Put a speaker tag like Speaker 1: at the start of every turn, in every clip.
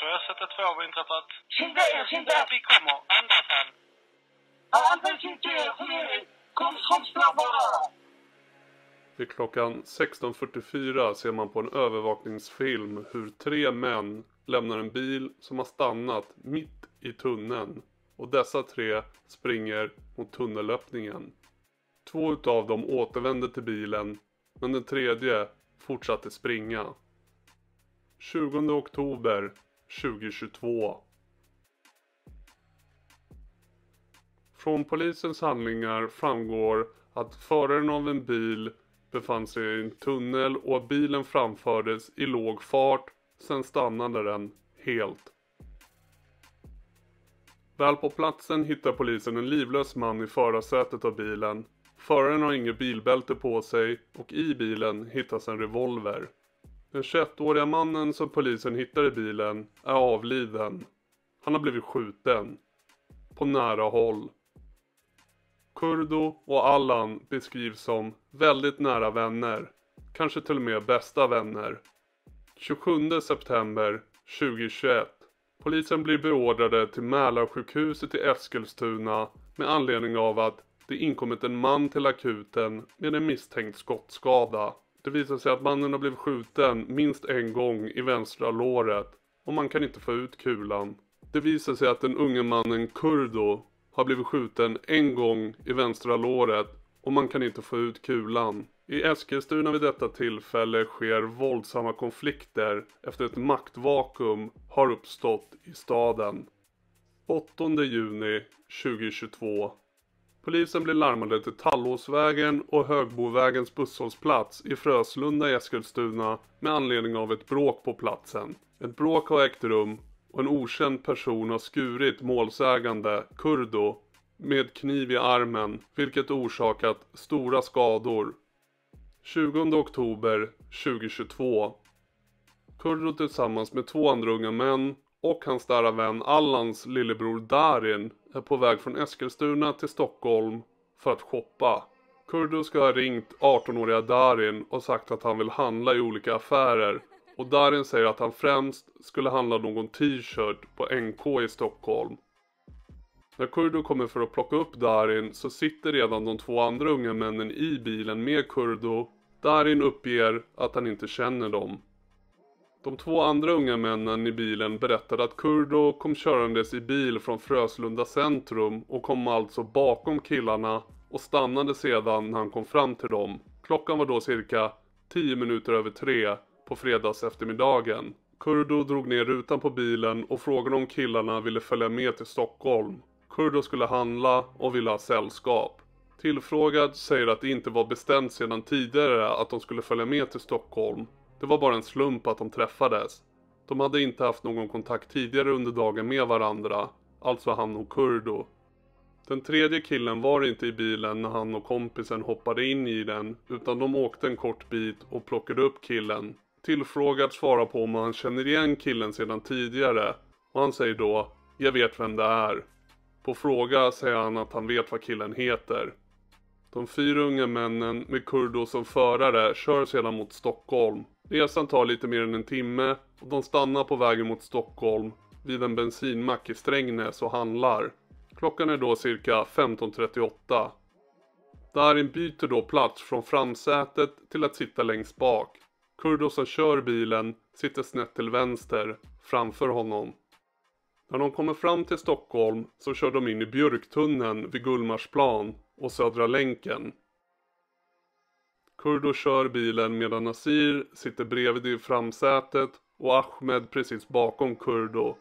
Speaker 1: Så jag sätter 2 av inträffat.
Speaker 2: Skynda er.
Speaker 1: Vi kommer. Andas här.
Speaker 2: Andas inte er. Kom snabbare.
Speaker 3: Vid klockan 16:44 ser man på en övervakningsfilm hur 3 män lämnar en bil som har stannat mitt i tunneln. Och dessa 3 springer mot tunnelöppningen. 2 utav dem återvände till bilen, men den tredje fortsatte springa. 20 oktober 2022. Från polisens handlingar framgår att föraren av en bil befann sig i en tunnel och att bilen framfördes i låg fart, sen stannade den helt. Väl på platsen hittar polisen en livlös man i förarsätet av bilen. Föraren har inget bilbälte på sig och i bilen hittas en revolver. Den 21-åriga mannen som polisen hittar i bilen är avliden. Han har blivit skjuten. På nära håll. Kurdo och Allan beskrivs som väldigt nära vänner. Kanske till och med bästa vänner. 27 september 2021. Polisen blir beordrade till Mälarsjukhuset i Eskilstuna med anledning av att det inkommit en man till akuten med en misstänkt skottskada. Det visar sig att mannen har blivit skjuten minst en gång i vänstra låret och man kan inte få ut kulan. Det visar sig att den unge mannen Kurdo har blivit skjuten en gång i vänstra låret och man kan inte få ut kulan. I Eskilstuna vid detta tillfälle sker våldsamma konflikter efter ett maktvakuum har uppstått i staden. 8 juni 2022. Polisen blir larmade till Tallåsvägen och Högbovägens busshållplats i Fröslunda i Eskilstuna med anledning av ett bråk på platsen. Ett bråk har ägt rum och en okänd person har skurit målsägande Kurdo med kniv i armen, vilket orsakat stora skador. 20 oktober 2022. Kurdo tillsammans med 2 andra unga män och hans nära vän Allans lillebror Darin är på väg från Eskilstuna till Stockholm för att shoppa. Kurdo ska ha ringt 18-åriga Darin och sagt att han vill handla i olika affärer. Och Darin säger att han främst skulle handla någon t-shirt på NK i Stockholm. När Kurdo kommer för att plocka upp Darin så sitter redan de 2 andra unga männen i bilen med Kurdo. Darin uppger att han inte känner dem. De 2 andra unga männen i bilen berättade att Kurdo kom körandes i bil från Fröslunda centrum och kom alltså bakom killarna och stannade sedan när han kom fram till dem. Klockan var då cirka 10 minuter över 3 på fredags eftermiddagen. Kurdo drog ner rutan på bilen och frågade om killarna ville följa med till Stockholm. Kurdo skulle handla och ville ha sällskap. Tillfrågad säger att det inte var bestämt sedan tidigare att de skulle följa med till Stockholm. Det var bara en slump att de träffades. De hade inte haft någon kontakt tidigare under dagen med varandra, alltså han och Kurdo. Den tredje killen var inte i bilen när han och kompisen hoppade in i den, utan de åkte en kort bit och plockade upp killen. Tillfrågad svarar på om han känner igen killen sedan tidigare och han säger då, jag vet vem det är. På fråga säger han att han vet vad killen heter. De 4 unga männen med Kurdo som förare kör sedan mot Stockholm. Resan tar lite mer än en timme och de stannar på vägen mot Stockholm vid en bensinmack i Strängnäs och handlar. Klockan är då cirka 15:38. Darin byter då plats från framsätet till att sitta längst bak. Kurdo som kör bilen sitter snett till vänster framför honom. När de kommer fram till Stockholm så kör de in i Björktunneln vid Gullmarsplan och Södra länken. Kurdo kör bilen medan Nasir sitter bredvid i framsätet och Ahmed precis bakom Kurdo.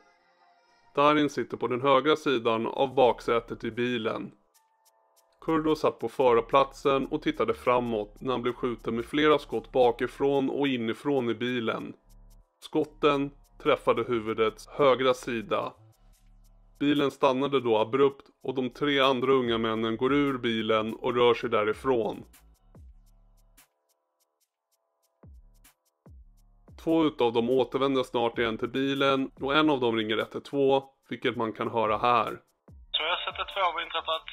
Speaker 3: Darin sitter på den högra sidan av baksätet i bilen. Kurdo satt på förarplatsen och tittade framåt när han blev skjuten med flera skott bakifrån och inifrån i bilen. Skotten träffade huvudets högra sida. Bilen stannade då abrupt och de 3 andra unga männen går ur bilen och rör sig därifrån. 2 utav dem återvänder snart igen till bilen och en av dem ringer 112, vilket man kan höra här.
Speaker 1: Så jag sätter 2 av inträffat.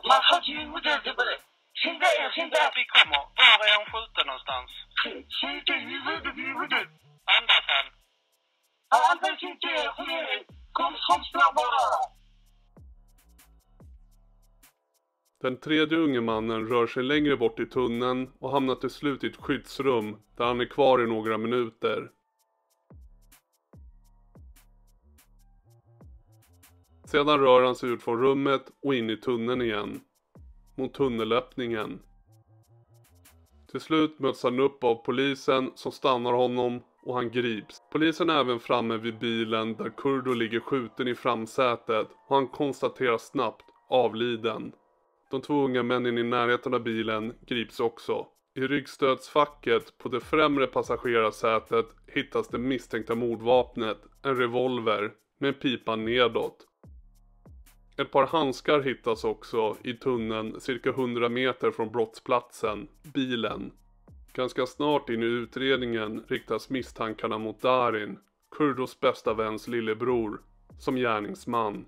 Speaker 2: Man har ju modell på det. Skynda er.
Speaker 1: Vi kommer. Var är han skjuten någonstans?
Speaker 2: Skynda er.
Speaker 1: Andas här.
Speaker 2: Han vet inte, kom snabbare.
Speaker 3: Den tredje unge mannen rör sig längre bort i tunneln och hamnar till slut i ett skyddsrum där han är kvar i några minuter. Sedan rör han sig ut från rummet och in i tunneln igen, mot tunnelöppningen. Till slut möts han upp av polisen som stannar honom och han grips. Polisen är även framme vid bilen där Kurdo ligger skjuten i framsätet och han konstateras snabbt avliden. De två unga männen i närheten av bilen grips också. I ryggstödsfacket på det främre passagerarsätet hittas det misstänkta mordvapnet, en revolver med en pipa nedåt. Ett par handskar hittas också i tunneln cirka 100 meter från brottsplatsen, bilen. Ganska snart in i utredningen riktas misstankarna mot Darin, Kurdos bästa väns lillebror, som gärningsman.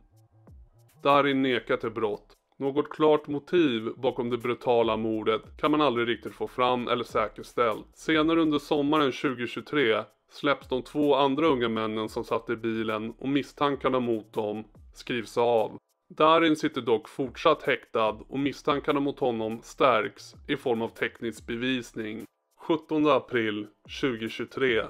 Speaker 3: Darin nekar till brott. Något klart motiv bakom det brutala mordet kan man aldrig riktigt få fram eller säkerställt. Senare under sommaren 2023 släpps de två andra unga männen som satt i bilen och misstankarna mot dem skrivs av. Darin sitter dock fortsatt häktad och misstankarna mot honom stärks i form av teknisk bevisning. 17 april 2023.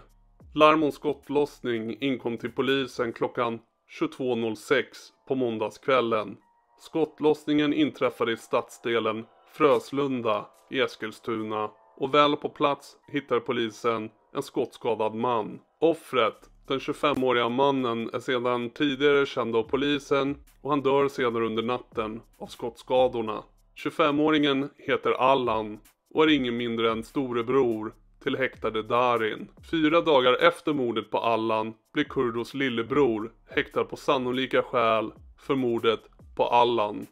Speaker 3: Larm om skottlossning inkom till polisen klockan 22.06 på måndagskvällen. Skottlossningen inträffade i stadsdelen Fröslunda i Eskilstuna och väl på plats hittar polisen en skottskadad man. Offret, den 25-åriga mannen, är sedan tidigare känd av polisen och han dör senare under natten av skottskadorna. 25-åringen heter Allan och är ingen mindre än storebror till häktade Darin. 4 dagar efter mordet på Allan blir Kurdos lillebror häktad på sannolika skäl för mordet på Allan.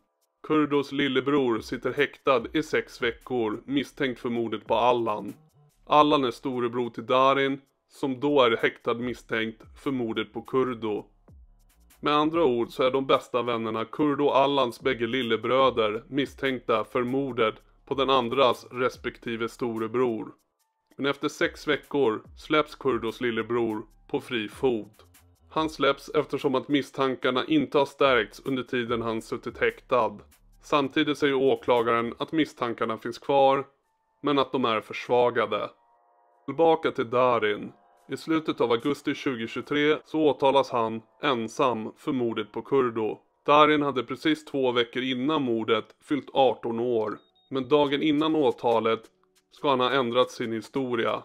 Speaker 3: Kurdos lillebror sitter häktad i 6 veckor misstänkt för mordet på Allan. Allan är storebror till Darin som då är häktad misstänkt för mordet på Kurdo. Med andra ord så är de bästa vännerna Kurdo och Allans bägge lillebröder misstänkta för mordet på den andras respektive storebror. Men efter 6 veckor släpps Kurdos lillebror på fri fot. Han släpps eftersom att misstankarna inte har stärkts under tiden han suttit häktad. Samtidigt säger åklagaren att misstankarna finns kvar, men att de är försvagade. Tillbaka till Darin. I slutet av augusti 2023 så åtalas han ensam för mordet på Kurdo. Darin hade precis 2 veckor innan mordet fyllt 18 år. Men dagen innan åtalet ska han ha ändrat sin historia.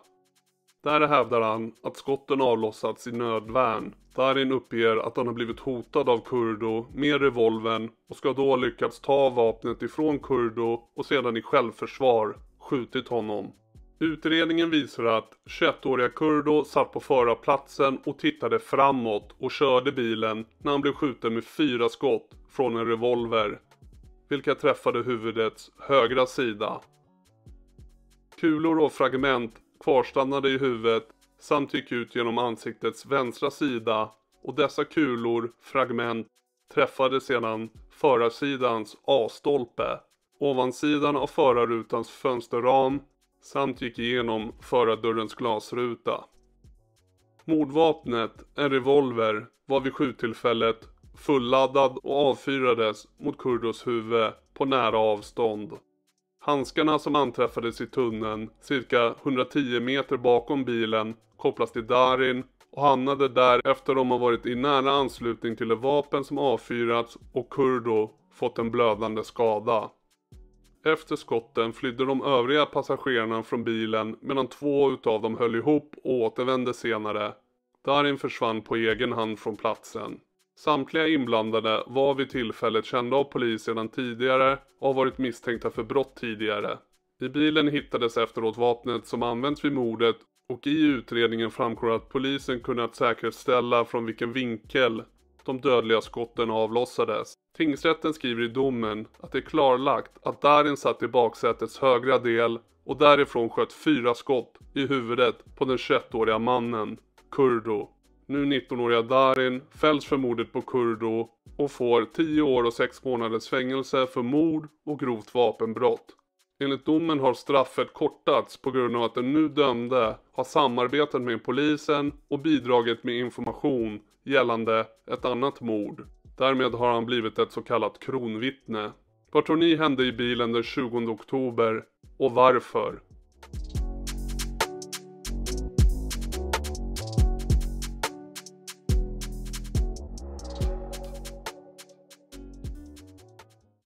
Speaker 3: Där hävdar han att skotten avlossats i nödvärn. Darin uppger att han har blivit hotad av Kurdo med revolvern och ska då ha lyckats ta vapnet ifrån Kurdo och sedan i självförsvar skjutit honom. Utredningen visar att 21-åriga Kurdo satt på förarplatsen och tittade framåt och körde bilen när han blev skjuten med 4 skott från en revolver, vilka träffade huvudets högra sida. Kulor och fragment kvarstannade i huvudet samt gick ut genom ansiktets vänstra sida och dessa kulor, fragment, träffade sedan förarsidans A-stolpe, ovansidan av förarrutans fönsterram samt gick igenom förardörrens glasruta. Mordvapnet, en revolver, var vid skjuttillfället fulladdad och avfyrades mot Kurdos huvud på nära avstånd. Handskarna som anträffades i tunneln cirka 110 meter bakom bilen kopplas till Darin och hamnade där efter de har varit i nära anslutning till ett vapen som avfyrats och Kurdo fått en blödande skada. Efter skotten flydde de övriga passagerarna från bilen medan 2 utav dem höll ihop och återvände senare. Darin försvann på egen hand från platsen. Samtliga inblandade var vid tillfället kända av polis sedan tidigare och har varit misstänkta för brott tidigare. I bilen hittades efteråt vapnet som använts vid mordet och i utredningen framgår att polisen kunnat säkerställa från vilken vinkel de dödliga skotten avlossades. Tingsrätten skriver i domen att det är klarlagt att Darin satt i baksätets högra del och därifrån sköt 4 skott i huvudet på den 21-åriga mannen, Kurdo. Nu 19-åriga Darin fälls för mordet på Kurdo och får 10 år och 6 månaders fängelse för mord och grovt vapenbrott. Enligt domen har straffet kortats på grund av att den nu dömde har samarbetat med polisen och bidragit med information gällande ett annat mord. Därmed har han blivit ett så kallat kronvittne. Vad tror ni hände i bilen den 20 oktober och varför?